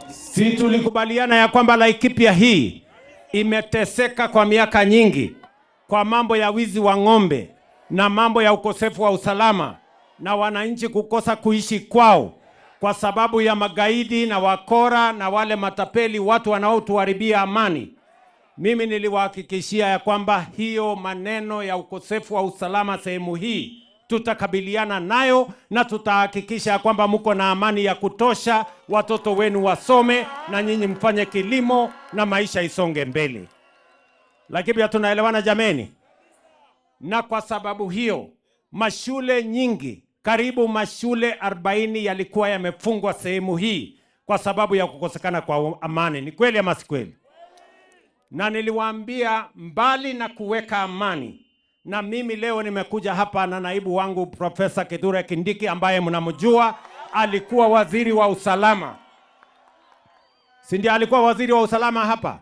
Si tulikubaliana ya kwamba Laikipia hii imeteseka kwa miaka nyingi kwa mambo ya wizi wa ng'ombe na mambo ya ukosefu wa usalama na wananchi kukosa kuishi kwao kwa sababu ya magaidi na wakora na wale matapeli, watu wanaotuharibia amani. Mimi niliwahakikishia ya kwamba hiyo maneno ya ukosefu wa usalama sehemu hii tutakabiliana nayo na tutahakikisha ya kwamba mko na amani ya kutosha, watoto wenu wasome na nyinyi mfanye kilimo na maisha isonge mbele. Lakini pia tunaelewana jameni? Na kwa sababu hiyo mashule nyingi, karibu mashule 40 yalikuwa yamefungwa sehemu hii kwa sababu ya kukosekana kwa amani. Ni kweli ama si kweli? Na niliwaambia mbali na kuweka amani, na mimi leo nimekuja hapa na naibu wangu Profesa Kithure Kindiki ambaye mnamjua, alikuwa waziri wa usalama. Si ndiye alikuwa waziri wa usalama hapa?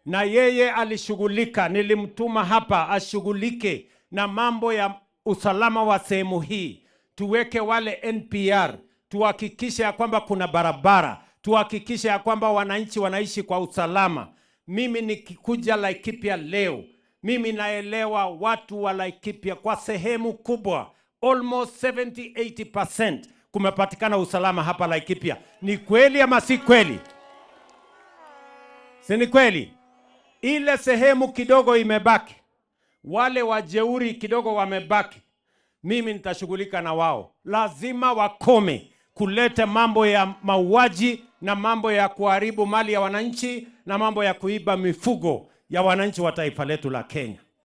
Na yeye alishughulika, nilimtuma hapa ashughulike na mambo ya usalama wa sehemu hii. Tuweke wale NPR, tuhakikishe ya kwamba kuna barabara, tuhakikishe ya kwamba wananchi wanaishi kwa usalama. Mimi nikikuja Laikipia leo, mimi naelewa watu wa Laikipia kwa sehemu kubwa, almost 70-80% kumepatikana usalama hapa Laikipia. Ni kweli ama si kweli? Si ni kweli? Ile sehemu kidogo imebaki, wale wajeuri kidogo wamebaki, mimi nitashughulika na wao. Lazima wakome kuleta mambo ya mauaji na mambo ya kuharibu mali ya wananchi na mambo ya kuiba mifugo ya wananchi wa taifa letu la Kenya.